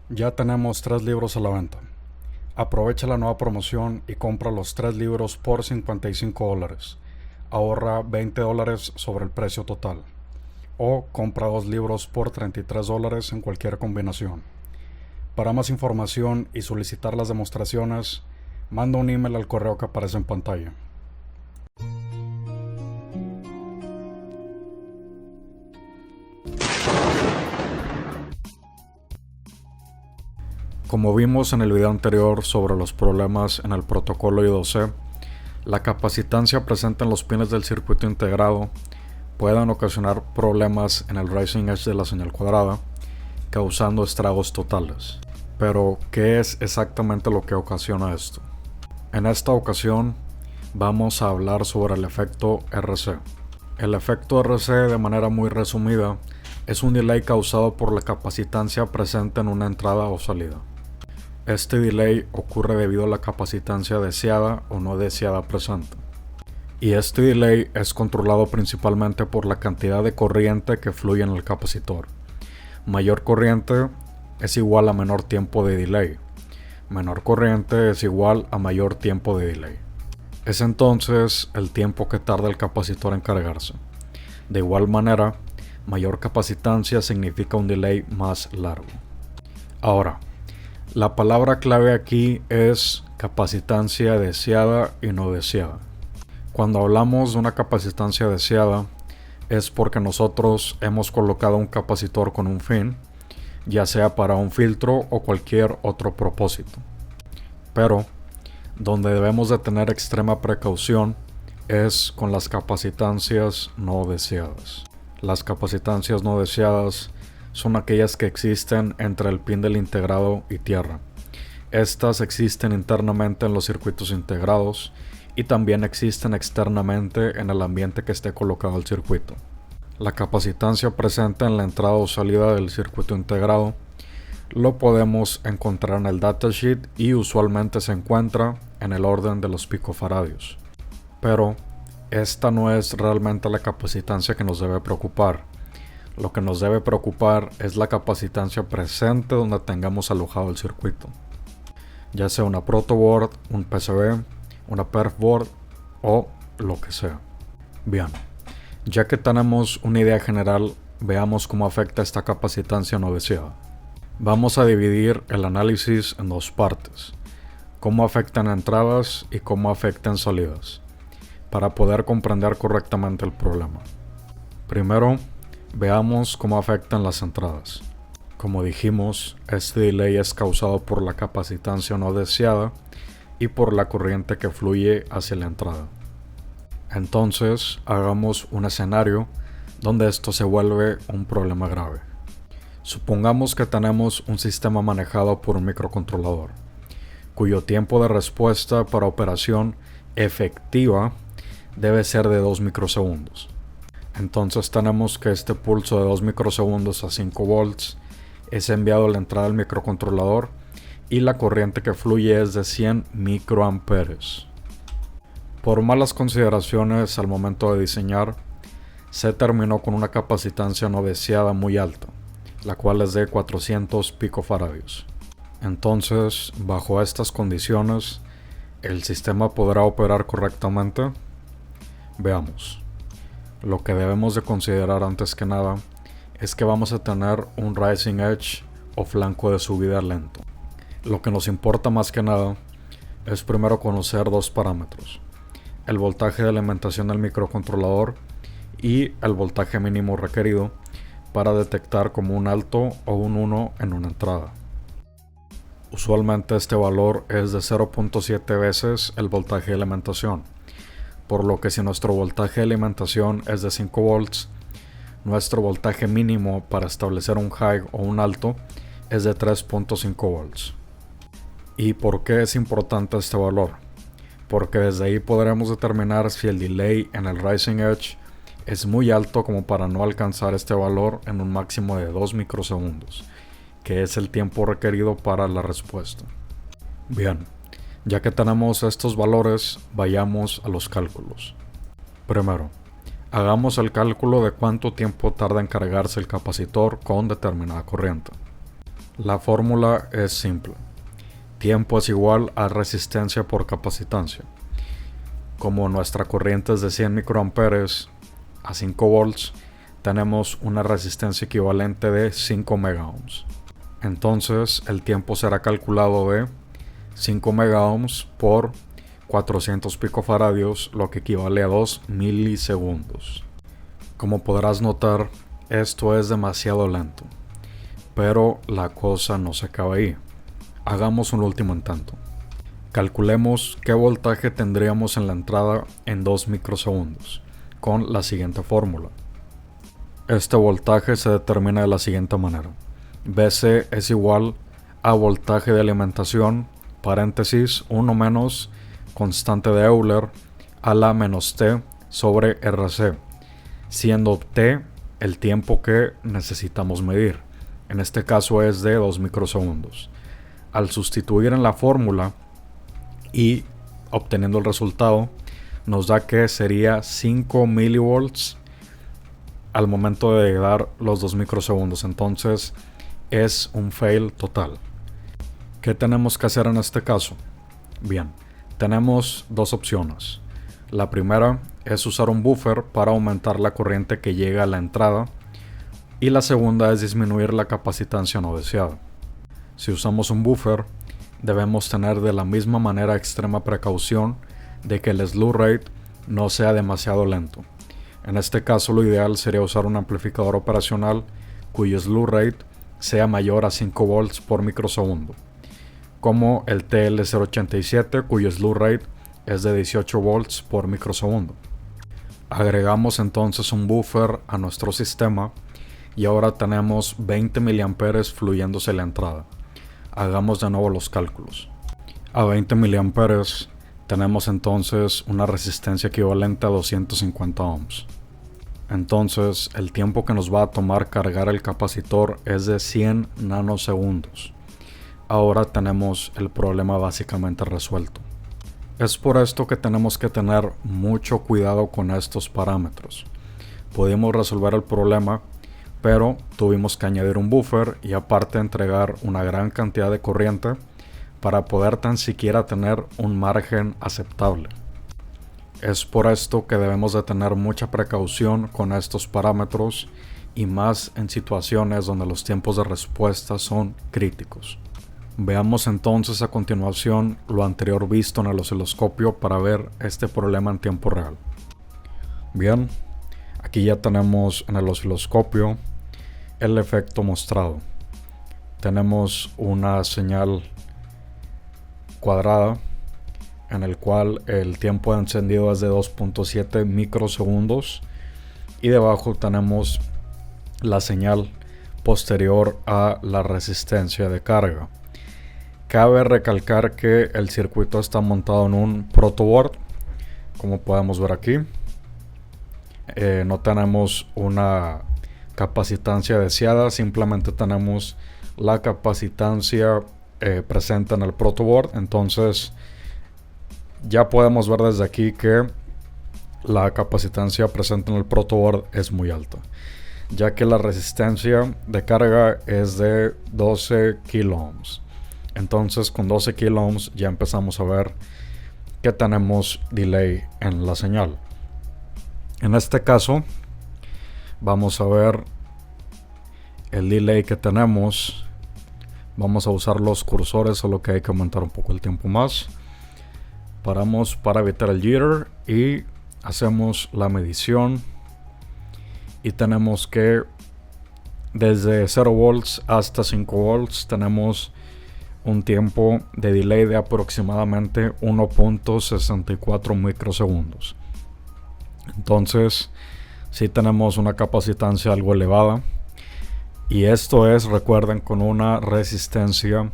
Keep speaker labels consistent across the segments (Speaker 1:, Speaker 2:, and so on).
Speaker 1: Ya tenemos 3 libros a la venta. Aprovecha la nueva promoción y compra los 3 libros por $55. Ahorra $20 sobre el precio total. O compra 2 libros por $33 en cualquier combinación. Para más información y solicitar las demostraciones, manda un email al correo que aparece en pantalla. Como vimos en el video anterior sobre los problemas en el protocolo I2C, la capacitancia presente en los pines del circuito integrado pueden ocasionar problemas en el rising edge de la señal cuadrada, causando estragos totales. Pero, ¿qué es exactamente lo que ocasiona esto? En esta ocasión, vamos a hablar sobre el efecto RC. El efecto RC, de manera muy resumida, es un delay causado por la capacitancia presente en una entrada o salida. Este delay ocurre debido a la capacitancia deseada o no deseada presente. Y este delay es controlado principalmente por la cantidad de corriente que fluye en el capacitor. Mayor corriente es igual a menor tiempo de delay. Menor corriente es igual a mayor tiempo de delay. Es entonces el tiempo que tarda el capacitor en cargarse. De igual manera, mayor capacitancia significa un delay más largo. Ahora, la palabra clave aquí es capacitancia deseada y no deseada. Cuando hablamos de una capacitancia deseada, es porque nosotros hemos colocado un capacitor con un fin, ya sea para un filtro o cualquier otro propósito. Pero, donde debemos de tener extrema precaución es con las capacitancias no deseadas. Las capacitancias no deseadas son aquellas que existen entre el pin del integrado y tierra. Estas existen internamente en los circuitos integrados y también existen externamente en el ambiente que esté colocado el circuito. La capacitancia presente en la entrada o salida del circuito integrado lo podemos encontrar en el datasheet y usualmente se encuentra en el orden de los picofaradios. Pero esta no es realmente la capacitancia que nos debe preocupar. Lo que nos debe preocupar es la capacitancia presente donde tengamos alojado el circuito, ya sea una protoboard, un PCB, una perfboard o lo que sea. Bien, ya que tenemos una idea general, veamos cómo afecta esta capacitancia no deseada. Vamos a dividir el análisis en dos partes: cómo afectan entradas y cómo afectan salidas, para poder comprender correctamente el problema. Primero, veamos cómo afectan las entradas. Como dijimos, este delay es causado por la capacitancia no deseada y por la corriente que fluye hacia la entrada. Entonces, hagamos un escenario donde esto se vuelve un problema grave. Supongamos que tenemos un sistema manejado por un microcontrolador, cuyo tiempo de respuesta para operación efectiva debe ser de 2 microsegundos. Entonces tenemos que este pulso de 2 microsegundos a 5 volts es enviado a la entrada del microcontrolador y la corriente que fluye es de 100 microamperes. Por malas consideraciones al momento de diseñar, se terminó con una capacitancia no deseada muy alta, la cual es de 400 picofaradios. Entonces, bajo estas condiciones, ¿el sistema podrá operar correctamente? Veamos. Lo que debemos de considerar antes que nada es que vamos a tener un rising edge o flanco de subida lento. Lo que nos importa más que nada es primero conocer dos parámetros: el voltaje de alimentación del microcontrolador y el voltaje mínimo requerido para detectar como un alto o un 1 en una entrada. Usualmente este valor es de 0.7 veces el voltaje de alimentación, por lo que si nuestro voltaje de alimentación es de 5 volts, nuestro voltaje mínimo para establecer un high o un alto es de 3.5 volts. ¿Y por qué es importante este valor? Porque desde ahí podremos determinar si el delay en el rising edge es muy alto como para no alcanzar este valor en un máximo de 2 microsegundos, que es el tiempo requerido para la respuesta. Bien, ya que tenemos estos valores, vayamos a los cálculos. Primero, hagamos el cálculo de cuánto tiempo tarda en cargarse el capacitor con determinada corriente. La fórmula es simple. Tiempo es igual a resistencia por capacitancia. Como nuestra corriente es de 100 microamperes a 5 volts, tenemos una resistencia equivalente de 5 megaohms. Entonces el tiempo será calculado de 5 megaohms por 400 picofaradios, lo que equivale a 2 milisegundos. Como podrás notar, esto es demasiado lento, pero la cosa no se acaba ahí. Hagamos un último intento. Calculemos qué voltaje tendríamos en la entrada en 2 microsegundos, con la siguiente fórmula. Este voltaje se determina de la siguiente manera. Vc es igual a voltaje de alimentación, paréntesis, 1 menos constante de Euler, a la menos t sobre Rc, siendo t el tiempo que necesitamos medir. En este caso es de 2 microsegundos. Al sustituir en la fórmula y obteniendo el resultado, nos da que sería 5 milivolts al momento de dar los 2 microsegundos. Entonces es un fail total. ¿Qué tenemos que hacer en este caso? Bien, tenemos dos opciones. La primera es usar un buffer para aumentar la corriente que llega a la entrada, y la segunda es disminuir la capacitancia no deseada. Si usamos un buffer, debemos tener de la misma manera extrema precaución de que el slew rate no sea demasiado lento. En este caso, lo ideal sería usar un amplificador operacional cuyo slew rate sea mayor a 5 volts por microsegundo, como el TL087, cuyo slew rate es de 18 volts por microsegundo. Agregamos entonces un buffer a nuestro sistema y ahora tenemos 20 mA fluyéndose la entrada. Hagamos de nuevo los cálculos. A 20 mA tenemos entonces una resistencia equivalente a 250 ohms. Entonces el tiempo que nos va a tomar cargar el capacitor es de 100 nanosegundos. Ahora tenemos el problema básicamente resuelto. Es por esto que tenemos que tener mucho cuidado con estos parámetros. Pudimos resolver el problema, pero tuvimos que añadir un buffer y aparte entregar una gran cantidad de corriente para poder tan siquiera tener un margen aceptable. Es por esto que debemos de tener mucha precaución con estos parámetros y más en situaciones donde los tiempos de respuesta son críticos. Veamos entonces a continuación lo anterior visto en el osciloscopio para ver este problema en tiempo real. Bien, aquí ya tenemos en el osciloscopio el efecto mostrado. Tenemos una señal cuadrada en el cual el tiempo de encendido es de 2.7 microsegundos y debajo tenemos la señal posterior a la resistencia de carga. Cabe recalcar que el circuito está montado en un protoboard, como podemos ver aquí. No tenemos una capacitancia deseada, simplemente tenemos la capacitancia presente en el protoboard. Entonces ya podemos ver desde aquí que la capacitancia presente en el protoboard es muy alta, ya que la resistencia de carga es de 12 kilo ohms. Entonces con 12 kilo ohms ya empezamos a ver que tenemos delay en la señal. En este caso vamos a ver el delay que tenemos. Vamos a usar los cursores, solo que hay que aumentar un poco el tiempo más. Paramos para evitar el jitter y hacemos la medición y tenemos que desde 0 volts hasta 5 volts tenemos un tiempo de delay de aproximadamente 1.64 microsegundos. Entonces sí tenemos una capacitancia algo elevada, y esto es, recuerden, con una resistencia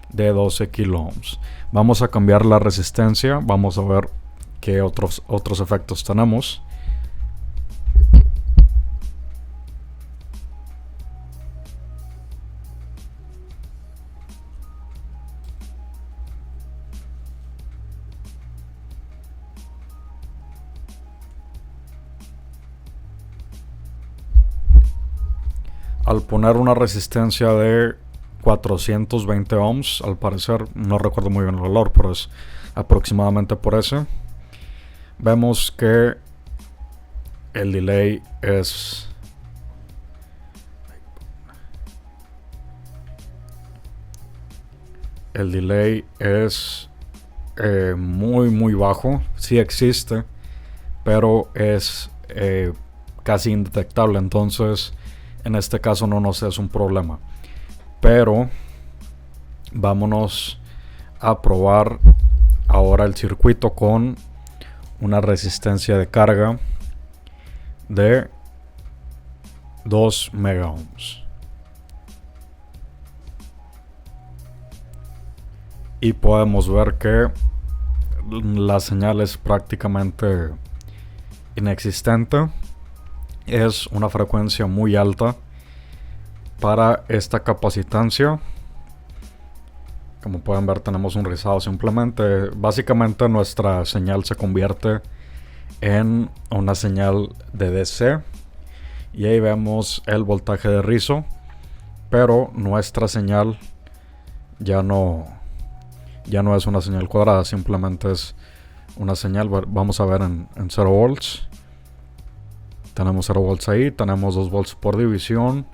Speaker 1: de 12 kilo ohms. Vamos a cambiar la resistencia, vamos a ver qué otros efectos tenemos. Al poner una resistencia de 420 ohms al parecer, no recuerdo muy bien el valor, pero es aproximadamente por ese. Vemos que el delay es muy bajo. Sí existe, pero es casi indetectable, entonces en este caso no nos es un problema. Pero vámonos a probar ahora el circuito con una resistencia de carga de 2 mega ohms. Y podemos ver que la señal es prácticamente inexistente. Es una frecuencia muy alta para esta capacitancia. Como pueden ver, tenemos un rizado. Básicamente nuestra señal se convierte en una señal de DC y ahí vemos el voltaje de rizo, pero nuestra señal ya no es una señal cuadrada, simplemente es una señal. Vamos a ver en 0 volts. Tenemos 0 volts ahí, tenemos 2 volts por división.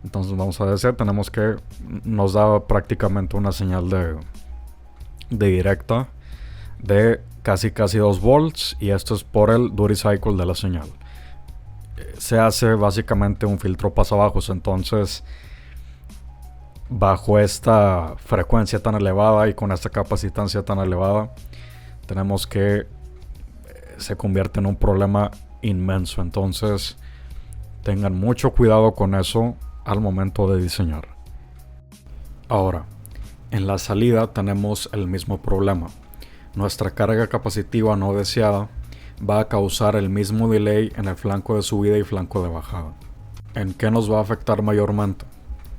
Speaker 1: Entonces vamos a decir, tenemos que nos da prácticamente una señal de directa de casi 2 volts, y esto es por el duty cycle de la señal. Se hace básicamente un filtro pasabajos, entonces bajo esta frecuencia tan elevada y con esta capacitancia tan elevada, tenemos que se convierte en un problema inmenso. Entonces tengan mucho cuidado con eso al momento de diseñar. Ahora, en la salida tenemos el mismo problema. Nuestra carga capacitiva no deseada va a causar el mismo delay en el flanco de subida y flanco de bajada. ¿En qué nos va a afectar mayormente?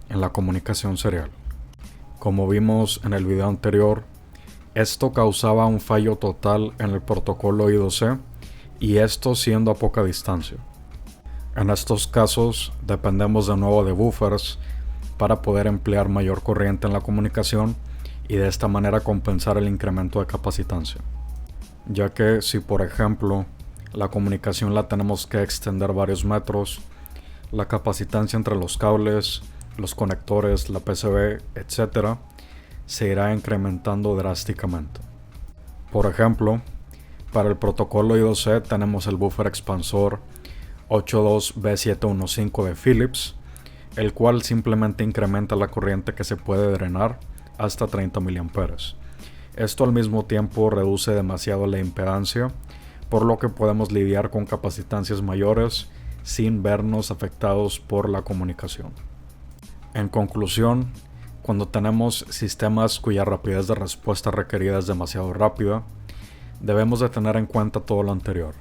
Speaker 1: En la comunicación serial. Como vimos en el video anterior, esto causaba un fallo total en el protocolo I2C, y esto siendo a poca distancia. En estos casos dependemos de nuevo de buffers para poder emplear mayor corriente en la comunicación y de esta manera compensar el incremento de capacitancia. Ya que si por ejemplo la comunicación la tenemos que extender varios metros, la capacitancia entre los cables, los conectores, la PCB, etc., se irá incrementando drásticamente. Por ejemplo, para el protocolo I2C tenemos el buffer expansor 82B715 de Philips, el cual simplemente incrementa la corriente que se puede drenar hasta 30 mA. Esto al mismo tiempo reduce demasiado la impedancia, por lo que podemos lidiar con capacitancias mayores sin vernos afectados por la comunicación. En conclusión, cuando tenemos sistemas cuya rapidez de respuesta requerida es demasiado rápida, debemos de tener en cuenta todo lo anterior.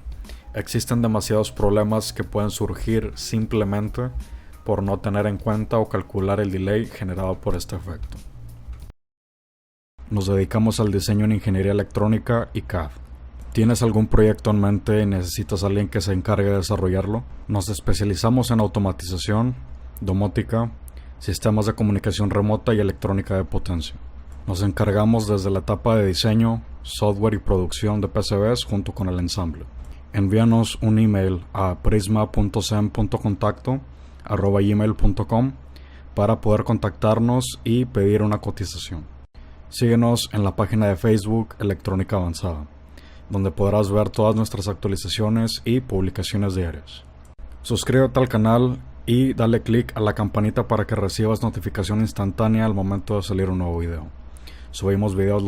Speaker 1: Existen demasiados problemas que pueden surgir simplemente por no tener en cuenta o calcular el delay generado por este efecto. Nos dedicamos al diseño en ingeniería electrónica y CAD. ¿Tienes algún proyecto en mente y necesitas a alguien que se encargue de desarrollarlo? Nos especializamos en automatización, domótica, sistemas de comunicación remota y electrónica de potencia. Nos encargamos desde la etapa de diseño, software y producción de PCBs junto con el ensamble. Envíanos un email a prisma.sem.contacto@gmail.com para poder contactarnos y pedir una cotización. Síguenos en la página de Facebook Electrónica Avanzada, donde podrás ver todas nuestras actualizaciones y publicaciones diarias. Suscríbete al canal y dale click a la campanita para que recibas notificación instantánea al momento de salir un nuevo video. Subimos videos los